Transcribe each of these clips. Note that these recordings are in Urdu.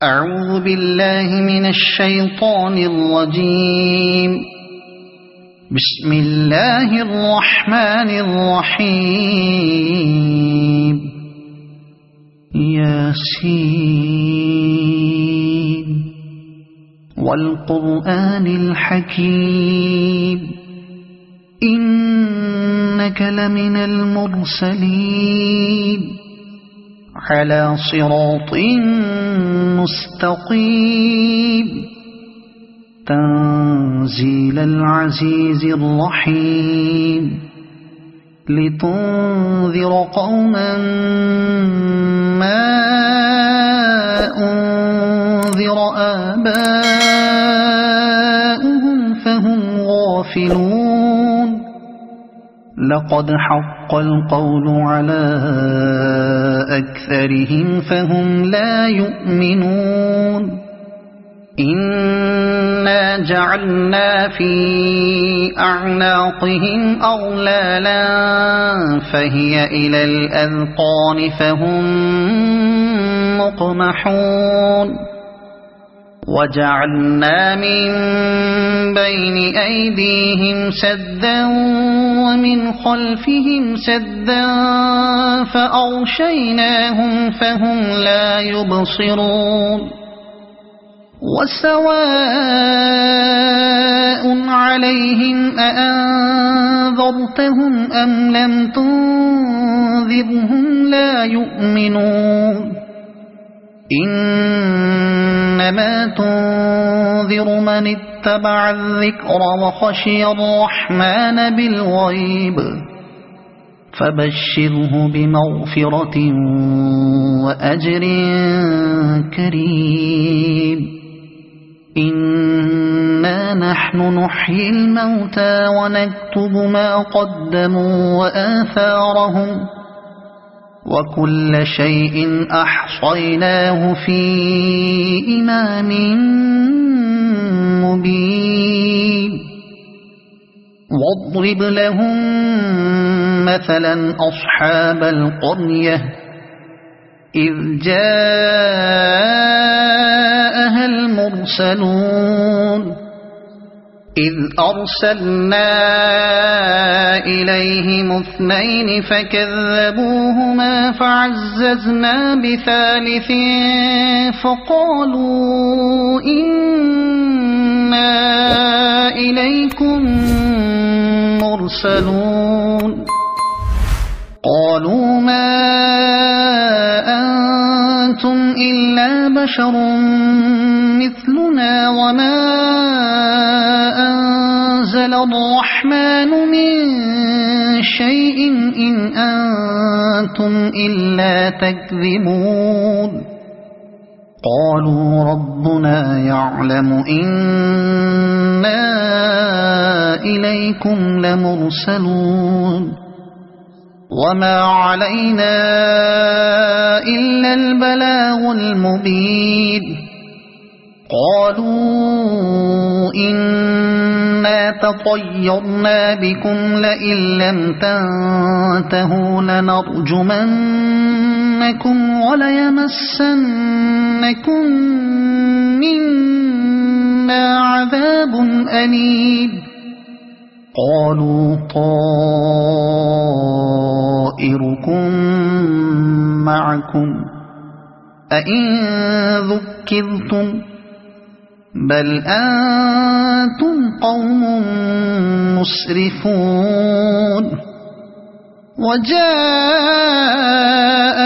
أعوذ بالله من الشيطان الرجيم. بسم الله الرحمن الرحيم. ياسين والقرآن الحكيم إنك لمن المرسلين على صراط مستقيم تنزيل العزيز الرحيم لتنذر قوما ما أنذر آباؤهم فهم غافلون. لقد حق القول على أكثرهم فهم لا يؤمنون. إنا جعلنا في أعناقهم أغلالا فهي إلى الأذقان فهم مقمحون. وجعلنا من بين أيديهم سدا ومن خلفهم سدا فأغشيناهم فهم لا يبصرون. وسواء عليهم أأنذرتهم أم لم تنذرهم لا يؤمنون. إنما تنذر من اتبع الذكر وخشي الرحمن بالغيب فبشره بمغفرة وأجر كريم. إنا نحن نحيي الموتى ونكتب ما قدموا وآثارهم وكل شيء أحصيناه في إمام مبين. واضرب لهم مثلا أصحاب القرية إذ جاءها المرسلون إذ أرسلنا إليهم اثنين فكذبوهما فعززنا بثالث فقالوا إنا إليكم مرسلون. قالوا ما أنتم إلا بشر مثلنا وما أنزل الرحمن من شيء إن أنتم إلا تكذبون. قالوا ربنا يعلم إنا إليكم لمرسلون وما علينا إلا البلاغ المبين. قالوا إنا تطيرنا بكم لئن لم تنتهوا لنرجمنكم وليمسنكم منا عذاب أليم. قالوا طائركم معكم أئن ذكرتم بل أنتم قوم مسرفون. وجاء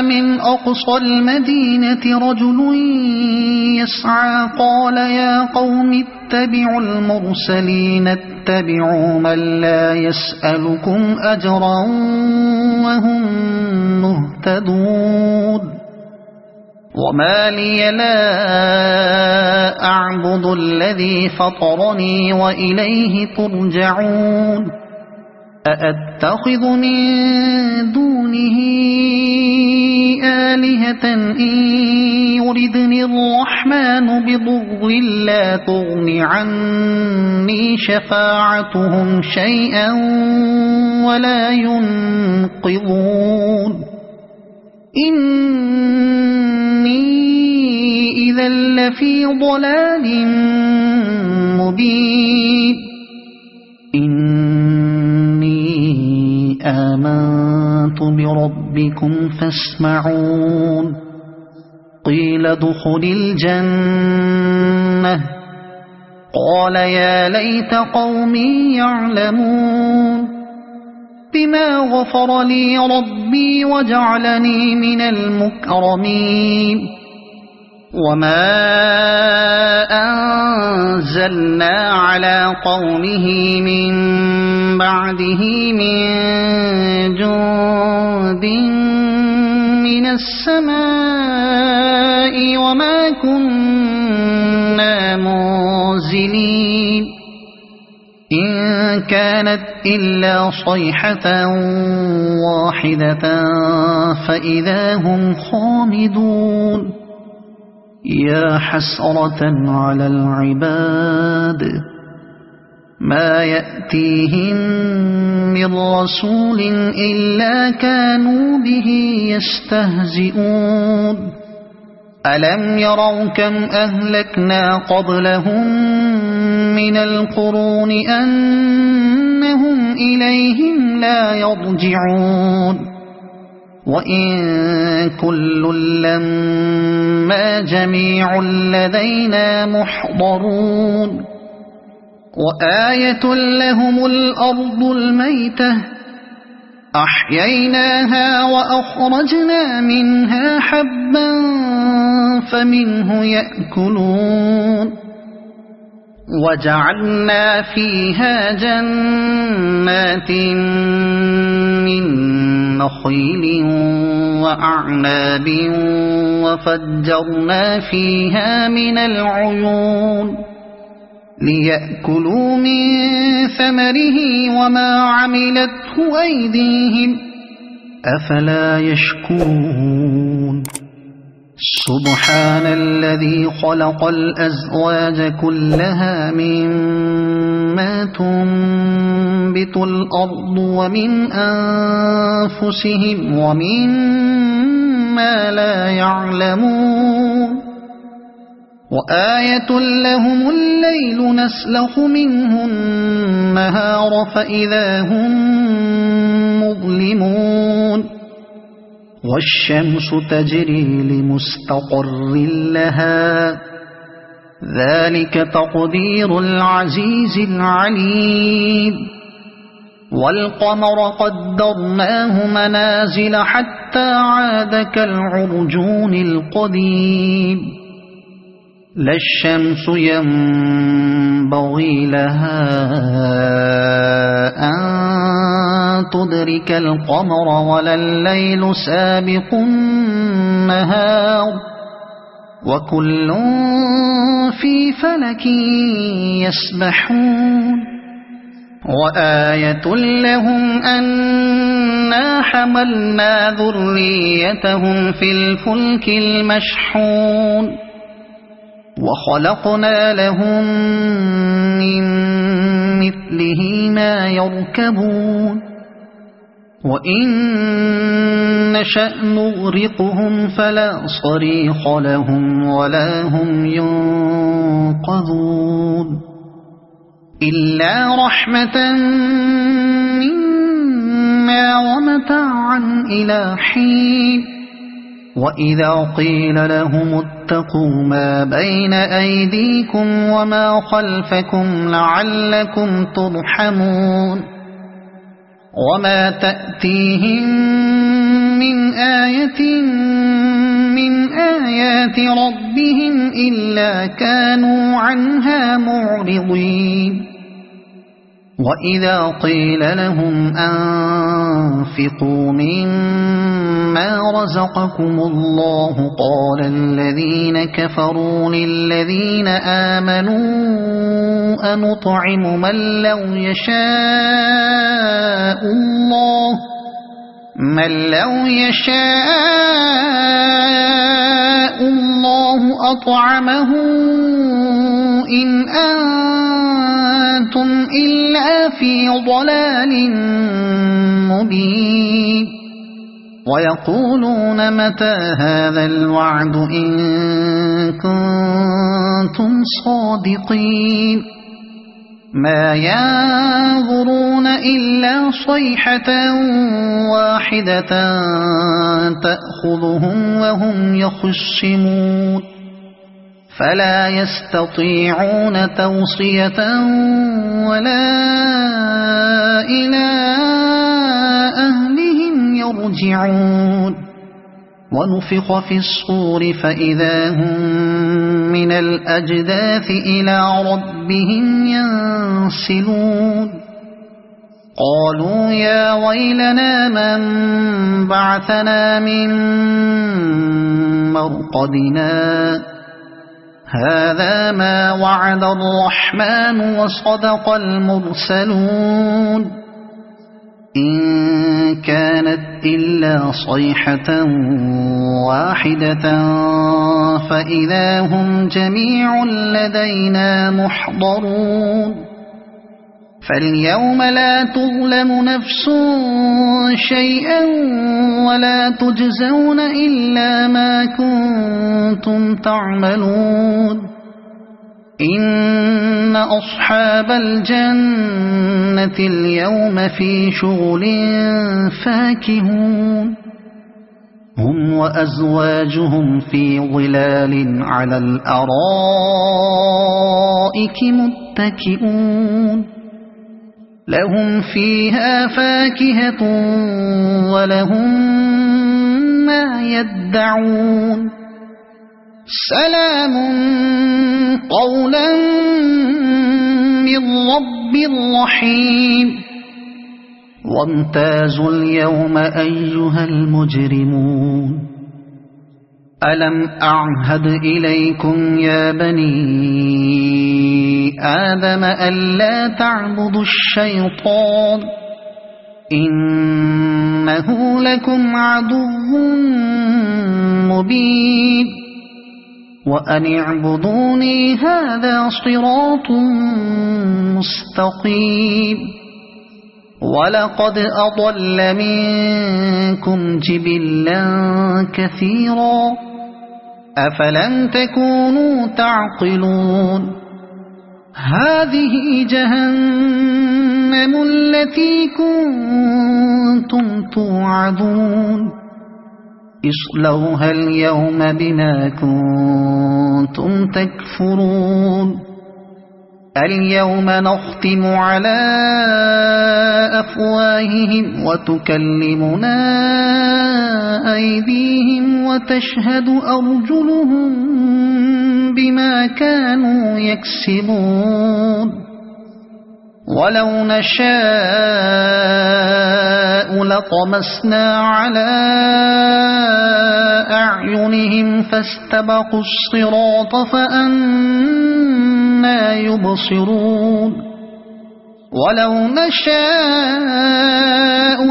من أقصى المدينة رجل يسعى قال يا قوم اتبعوا المرسلين اتبعوا من لا يسألكم أجرا وهم مهتدون. وما لي لا أعبد الذي فطرني وإليه ترجعون. أأتخذ من دونه آلهة إن يردني الرحمن بضر لا تغن عني شفاعتهم شيئا ولا ينقذون. إني إذا لفي ضلال مبين إني آمنت بربكم فاسمعون قيل ادخل الجنة قال يا ليت قومي يعلمون بما غفر لي ربي وجعلني من المكرمين وما أنزلنا على قومه من بعده من جند من السماء وما كنا منزلين إن كانت إلا صيحة واحدة فإذا هم خامدون يا حسرة على العباد ما يأتيهم من رسول إلا كانوا به يستهزئون ألم يروا كم أهلكنا قبلهم من القرون أنهم إليهم لا يرجعون وإن كل لما جميع لدينا محضرون وآية لهم الأرض الميتة أحييناها وأخرجنا منها حبا فمنه يأكلون وجعلنا فيها جنات من نخيل وأعناب وفجرنا فيها من العيون ليأكلوا من ثمره وما عملته أيديهم أفلا يشكرون سبحان الذي خلق الأزواج كلها مما تنبت الأرض ومن أنفسهم ومما لا يعلمون وآية لهم الليل نسلخ منه النهار فإذا هم مظلمون والشمس تجري لمستقر لها ذلك تقدير العزيز العليم والقمر قدرناه منازل حتى عاد كالعرجون القديم لا الشمس ينبغي لها أن تدرك القمر ولا الليل سابق النهار وكل في فلك يسبحون وآية لهم أنا حملنا ذريتهم في الفلك المشحون وخلقنا لهم من مثله ما يركبون وإن نشأ نغرقهم فلا صريخ لهم ولا هم ينقذون إلا رحمة منا ومتاعا إلى حين وإذا قيل لهم اتقوا ما بين أيديكم وما خلفكم لعلكم ترحمون وما تأتيهم من آية من آيات ربهم إلا كانوا عنها معرضين وإذا قيل لهم أنفقوا مما رزقكم الله قال الذين كفروا للذين آمنوا أنطعم من لو يشاء الله أطعمه إن أنتم إلا في ضلال مبين ويقولون متى هذا الوعد إن كنتم كنتم صادقين ما ينظرون إلا صيحة واحدة تأخذهم وهم يخصمون فلا يستطيعون توصية ولا إلى أهلهم يرجعون ونفخ في الصور فإذا هم من الأجداث إلى ربهم ينسلون قالوا يا ويلنا من بعثنا من مرقدنا هذا ما وعد الرحمن وصدق المرسلون إن كانت إلا صيحة واحدة فإذا هم جميع لدينا محضرون فاليوم لا تظلم نفس شيئا ولا تجزون إلا ما كنتم تعملون إن أصحاب الجنة اليوم في شغل فاكهون هم وأزواجهم في ظلال على الأرائك متكئون لهم فيها فاكهة ولهم ما يدعون سلام قولا من رب رحيم وامتازوا اليوم أيها المجرمون ألم أعهد إليكم يا بني آدم ألا تعبدوا الشيطان إنه لكم عدو مبين وأن اعبدوني هذا صراط مستقيم ولقد أضل منكم جبلا كثيرا أفلم تكونوا تعقلون هذه جهنم التي كنتم توعدون اصلوها اليوم بما كنتم تكفرون اليوم نختم على أفواههم وتكلمنا أيديهم وتشهد أرجلهم بما كانوا يكسبون ولو نشاء لطمسنا على أعينهم فاستبقوا الصراط فأنى يبصرون ولو نشاء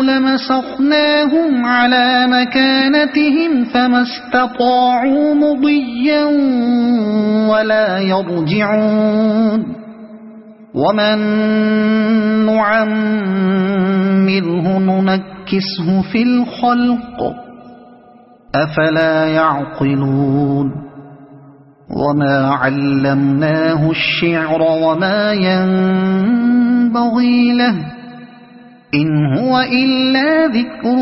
لمسخناهم على مكانتهم فما استطاعوا مضيا ولا يرجعون ومن نعمره ننكسه في الخلق أفلا يعقلون وما علمناه الشعر وما ينبغي له إن هو إلا ذكر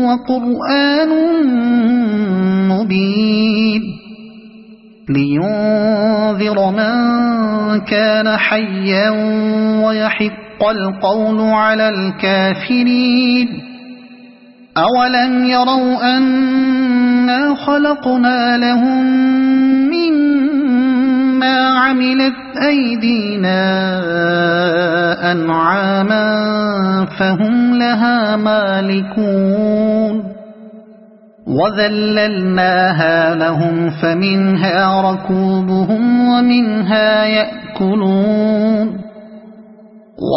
وقرآن مبين لينذر من كان حيا ويحق القول على الكافرين أولم يروا أنا خلقنا لهم مما عملت أيدينا أنعاما فهم لها مالكون وذللناها لهم فمنها ركوبهم ومنها يأكلون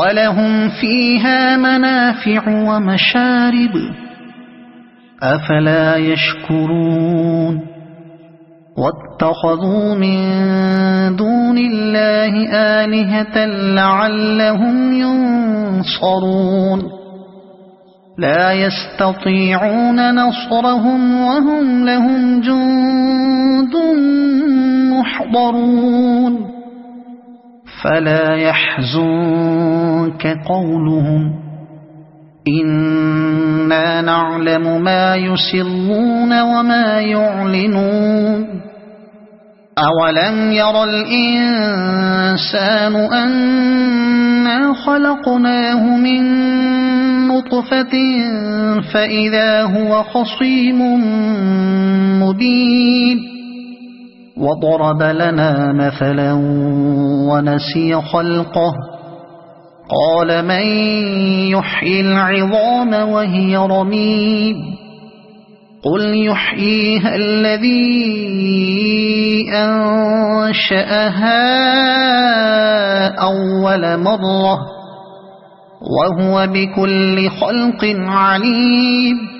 ولهم فيها منافع ومشارب أفلا يشكرون واتخذوا من دون الله آلهة لعلهم ينصرون لا يستطيعون نصرهم وهم لهم جند يحضرون فلا يحزنك قولهم إنا نعلم ما يسرون وما يعلنون أولم ير الإنسان أنا خلقناه من نطفة فإذا هو خصيم مبين وضرب لنا مثلا ونسي خلقه قال من يحيي العظام وهي رميم قل يحييها الذي أنشأها أول مرة وهو بكل خلق عليم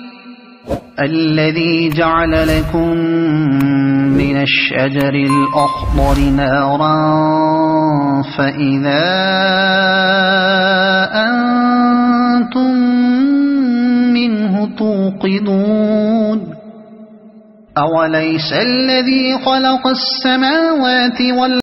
الذي جعل لكم من الشجر الأخضر نارا فإذا أنتم منه توقدون أوليس الذي خلق السماوات والأرض